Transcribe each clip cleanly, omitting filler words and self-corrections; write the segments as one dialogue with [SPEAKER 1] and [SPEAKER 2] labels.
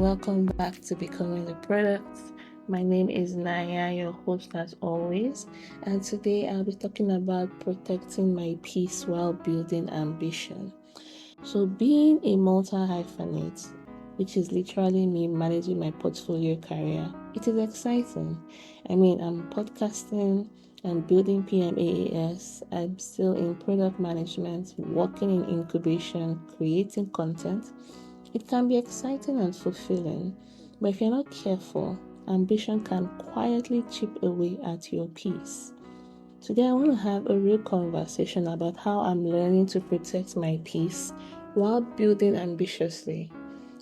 [SPEAKER 1] welcome back to Becoming the Product. My name is Naya, your host as always, and today I'll be talking about protecting my peace while building ambition. So, being a multi-hyphenate, which is literally me managing my portfolio career, it is exciting. I'm podcasting, I'm building PMAAS, I'm still in product management, working in incubation, creating content. It can be exciting and fulfilling, but if you're not careful, ambition can quietly chip away at your peace. Today, I want to have a real conversation about how I'm learning to protect my peace while building ambitiously.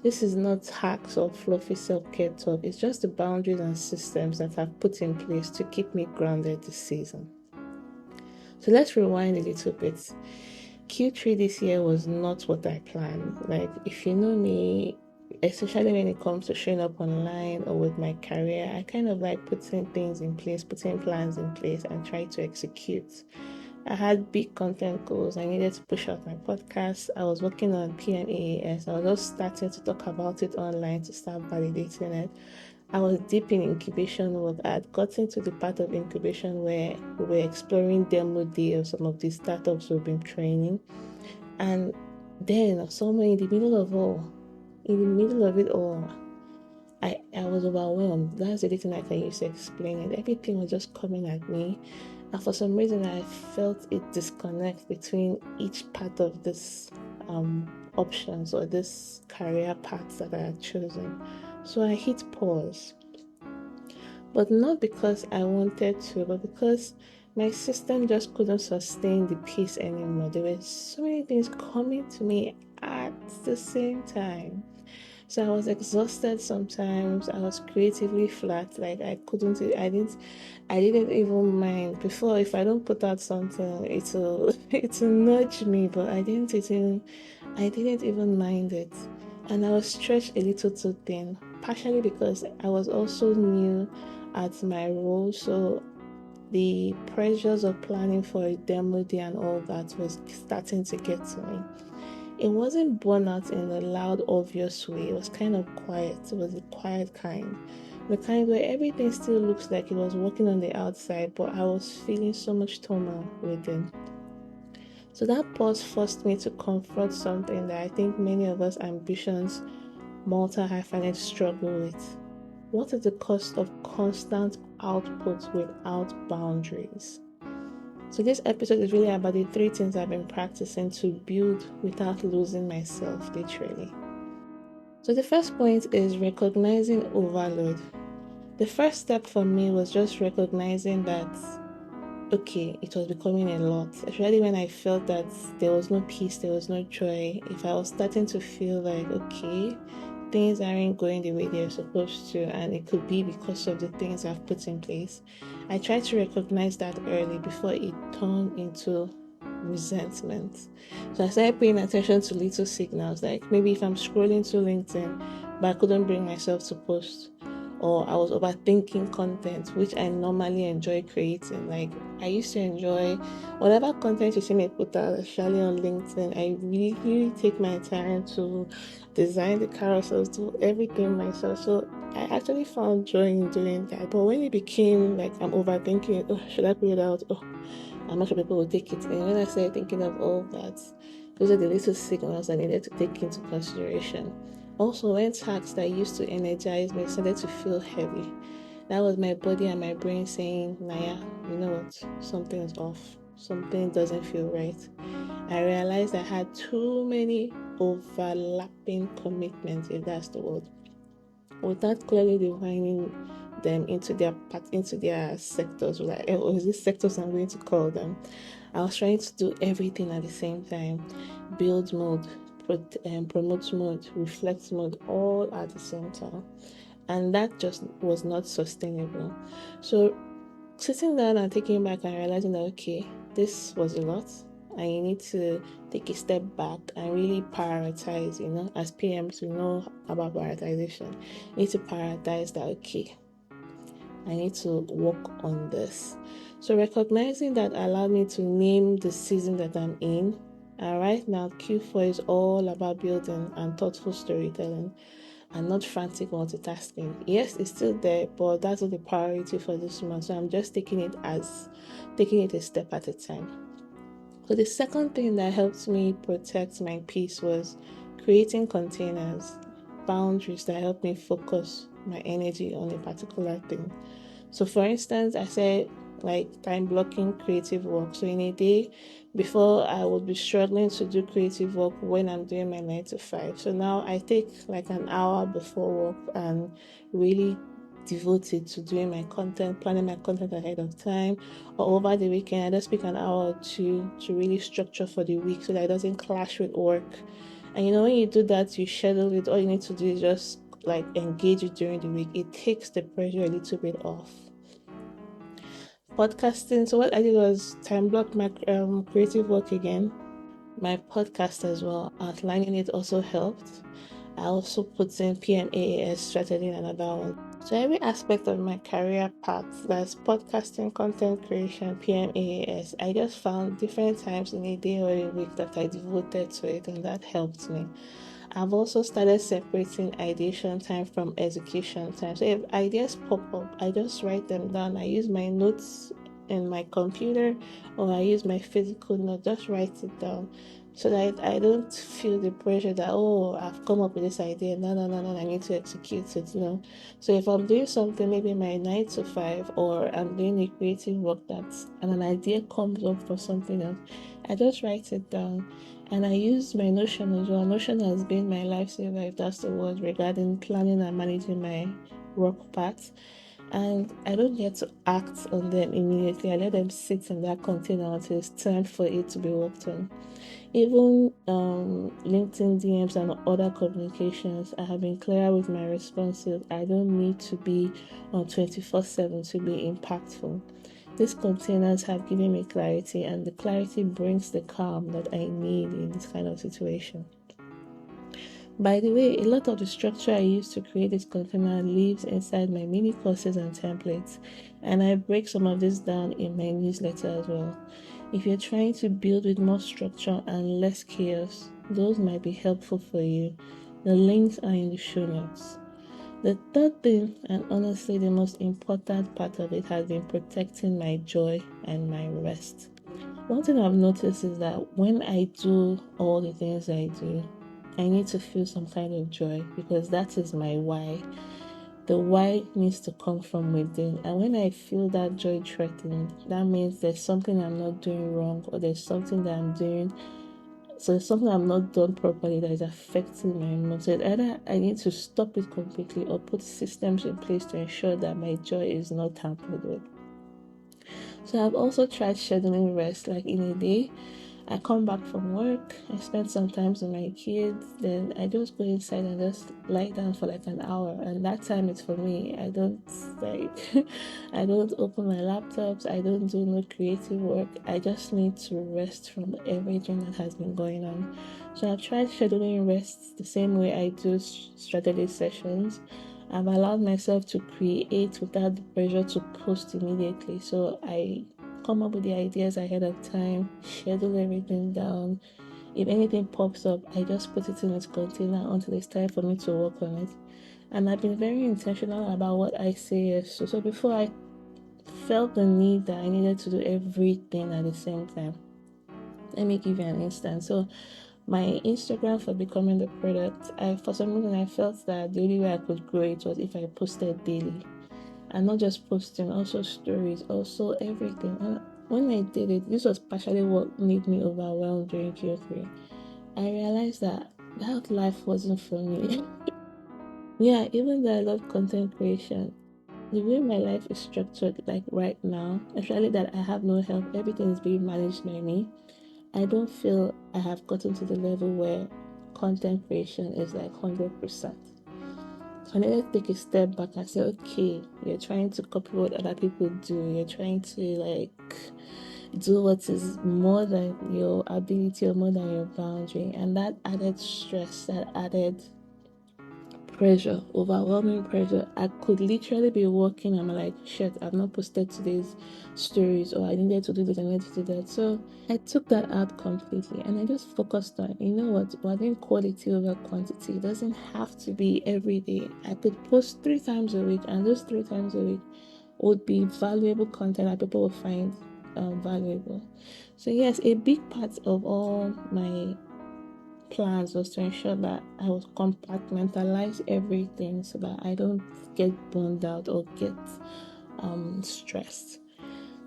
[SPEAKER 1] This is not hacks or fluffy self-care talk, it's just the boundaries and systems that I've put in place to keep me grounded this season. So let's rewind a little bit. Q3 this year was not what I planned. If you know me, especially when it comes to showing up online or with my career, I kind of like putting things in place, putting plans in place, and try to execute. I had big content goals. I needed to push out my podcast. I was working on PMAAS. I was just starting to talk about it online to start validating it. I was deep in incubation mode. I had gotten to the part of incubation where we were exploring demo day of some of these startups we've been training. And then somewhere in the middle of it all, I was overwhelmed. That's the only thing I can use to explain it. Everything was just coming at me. And for some reason, I felt a disconnect between each part of this options or this career path that I had chosen. So I hit pause. But not because I wanted to, but because my system just couldn't sustain the pace anymore. There were so many things coming to me at the same time. So I was exhausted sometimes. I was creatively flat. I didn't even mind. Before, if I don't put out something, it'll nudge me, but I didn't even mind it. And I was stretched a little too thin, partially because I was also new at my role, so the pressures of planning for a demo day and all that was starting to get to me. It wasn't burnout in a loud, obvious way. It was kind of quiet. It was the quiet kind. The kind where everything still looks like it was working on the outside, but I was feeling so much turmoil within. So that pause forced me to confront something that I think many of us ambitions multi-hyphenate struggle with. What is the cost of constant output without boundaries? So this episode is really about the 3 things I've been practicing to build without losing myself, literally. So the first point is recognizing overload. The first step for me was just recognizing that, okay, it was becoming a lot, especially when I felt that there was no peace, there was no joy. If I was starting to feel like, okay, things aren't going the way they're supposed to, and it could be because of the things I've put in place, I try to recognize that early before it turned into resentment. So I started paying attention to little signals, like maybe if I'm scrolling to LinkedIn but I couldn't bring myself to post, or I was overthinking content, which I normally enjoy creating. I used to enjoy whatever content you see me put out, especially on LinkedIn. I really take my time to design the carousels, do everything myself. So I actually found joy in doing that. But when it became like I'm overthinking, oh, should I put it out? Oh, I'm not sure people will take it. And when I started thinking of all that, those are the little signals I needed to take into consideration. Also, when tasks that used to energize me started to feel heavy, that was my body and my brain saying, Naya, you know what? Something is off. Something doesn't feel right. I realized I had too many overlapping commitments, if that's the word, without clearly defining them into their sectors, or is this sectors I'm going to call them. I was trying to do everything at the same time: build mode, promote mode, reflect mode, all at the same time, and that just was not sustainable. So sitting down and taking back and realizing that, okay, this was a lot, and you need to take a step back and really prioritize. As PMs, we know about prioritization. You need to prioritize that, okay, I need to work on this. So recognizing that allowed me to name the season that I'm in. And right now, Q4 is all about building and thoughtful storytelling. and not frantic multitasking. Yes, it's still there, but that's not the priority for this month. So I'm just taking it a step at a time. So the second thing that helped me protect my peace was creating containers, boundaries that help me focus my energy on a particular thing. So for instance, I said like time blocking creative work. So in a day, before I would be struggling to do creative work when I'm doing my 9 to 5. So now I take like an hour before work and really devoted to doing my content, planning my content ahead of time, or over the weekend. I just pick an hour or two to really structure for the week so that it doesn't clash with work. And when you do that, you schedule it. All you need to do is just like engage it during the week. It takes the pressure a little bit off. Podcasting. So what I did was time block my creative work again. My podcast as well. Outlining it also helped. I also put in PMAAS strategy and another one. So every aspect of my career path, that's podcasting, content creation, PMAAS, I just found different times in a day or a week that I devoted to it, and that helped me. I've also started separating ideation time from execution time. So if ideas pop up, I just write them down. I use my notes in my computer, or I use my physical note, just write it down so that I don't feel the pressure that, oh, I've come up with this idea. No, I need to execute it. So if I'm doing something, maybe my 9 to 5, or I'm doing a creative work and an idea comes up for something else, I just write it down. And I use my Notion as well. Notion has been my lifesaver, if that's the word, regarding planning and managing my work path. And I don't get to act on them immediately. I let them sit in that container until it's time for it to be worked on. Even LinkedIn DMs and other communications, I have been clearer with my responses. I don't need to be on 24/7 to be impactful. These containers have given me clarity, and the clarity brings the calm that I need in this kind of situation. By the way, a lot of the structure I use to create this container lives inside my mini courses and templates, and I break some of this down in my newsletter as well. If you're trying to build with more structure and less chaos, those might be helpful for you. The links are in the show notes. The third thing, and honestly the most important part of it, has been protecting my joy and my rest. One thing I've noticed is that when I do all the things I do, I need to feel some kind of joy, because that is my why. The why needs to come from within. And when I feel that joy threatened, that means there's something I'm not doing wrong, or there's something that I'm doing. So it's something I'm not done properly that is affecting my mood. So either I need to stop it completely, or put systems in place to ensure that my joy is not tampered with. So I've also tried scheduling rest, like in a day. I come back from work, I spend some time with my kids, then I just go inside and just lie down for like an hour. And that time is for me. I don't I don't open my laptops, I don't do no creative work. I just need to rest from everything that has been going on. So I've tried scheduling rest the same way I do strategy sessions. I've allowed myself to create without the pressure to post immediately. So I come up with the ideas ahead of time, schedule everything down. If anything pops up, I just put it in its container until it's time for me to work on it. And I've been very intentional about what I say yes to. So before, I felt the need that I needed to do everything at the same time. Let me give you an instance. So my Instagram for becoming the product, for some reason I felt that the only way I could grow it was if I posted daily. And not just posting, also stories, also everything. And when I did it, this was partially what made me overwhelmed during Q3. I realized that life wasn't for me. Yeah, even though I love content creation, the way my life is structured, like right now, especially that I have no help, everything is being managed by me. I don't feel I have gotten to the level where content creation is like 100%. So I needed to take a step back and say, okay, you're trying to copy what other people do. You're trying to do what is more than your ability or more than your boundary. And that added stress, that added pressure, overwhelming pressure. I could literally be working. I'm like, shit, I've not posted today's stories, or I needed to do this, I needed to do that. So I took that out completely and I just focused on, you know what, we're doing quality over quantity. It doesn't have to be every day. I could post 3 times a week, and those 3 times a week would be valuable content that people will find valuable. So yes, a big part of all my plans was to ensure that I would compartmentalize everything so that I don't get burned out or get stressed.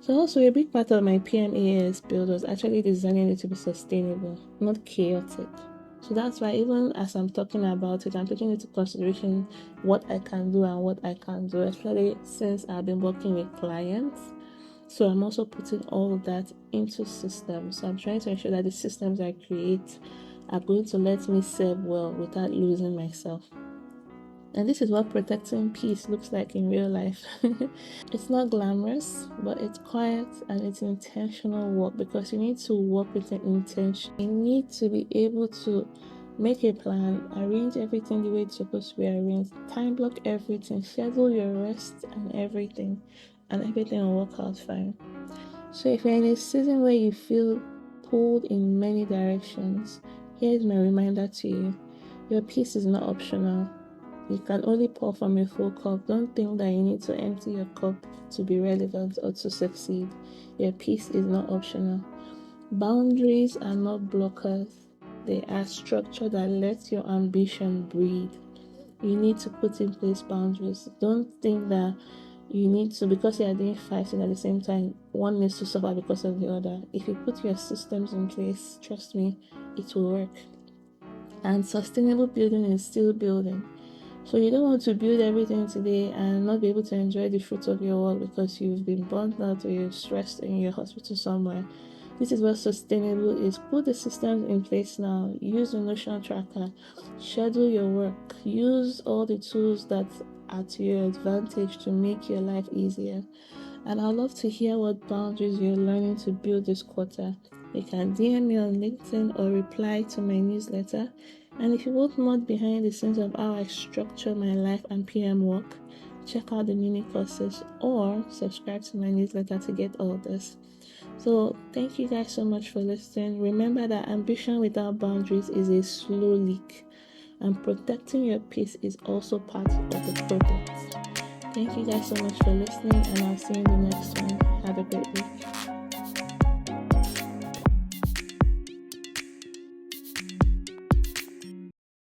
[SPEAKER 1] So also a big part of my PMAS build was actually designing it to be sustainable, not chaotic. So that's why even as I'm talking about it, I'm taking into consideration what I can do and what I can't do, especially since I've been working with clients. So I'm also putting all of that into systems. So I'm trying to ensure that the systems I create are going to let me serve well without losing myself. And this is what protecting peace looks like in real life. It's not glamorous, but it's quiet and it's intentional work, because you need to work with an intention. You need to be able to make a plan, arrange everything the way it's supposed to be arranged, time block everything, schedule your rest and everything will work out fine. So if you're in a season where you feel pulled in many directions, here's my reminder to you. Your peace is not optional. You can only pour from a full cup. Don't think that you need to empty your cup to be relevant or to succeed. Your peace is not optional. Boundaries are not blockers. They are structure that lets your ambition breathe. You need to put in place boundaries. Don't think that you need to, because you are doing 5 things at the same time, one needs to suffer because of the other. If you put your systems in place, trust me, it will work. And sustainable building is still building. So you don't want to build everything today and not be able to enjoy the fruits of your work because you've been burnt out or you're stressed in your hospital somewhere. This is what sustainable is. Put the systems in place now. Use the Notion tracker. Schedule your work. Use all the tools that are to your advantage to make your life easier. And I'd love to hear what boundaries you're learning to build this quarter. You can DM me on LinkedIn or reply to my newsletter. And if you want more behind the scenes of how I structure my life and PM work, check out the mini courses or subscribe to my newsletter to get all this. So thank you guys so much for listening. Remember that ambition without boundaries is a slow leak, and protecting your peace is also part of the project. Thank you guys so much for listening, and I'll see you in the next one. Have a great week.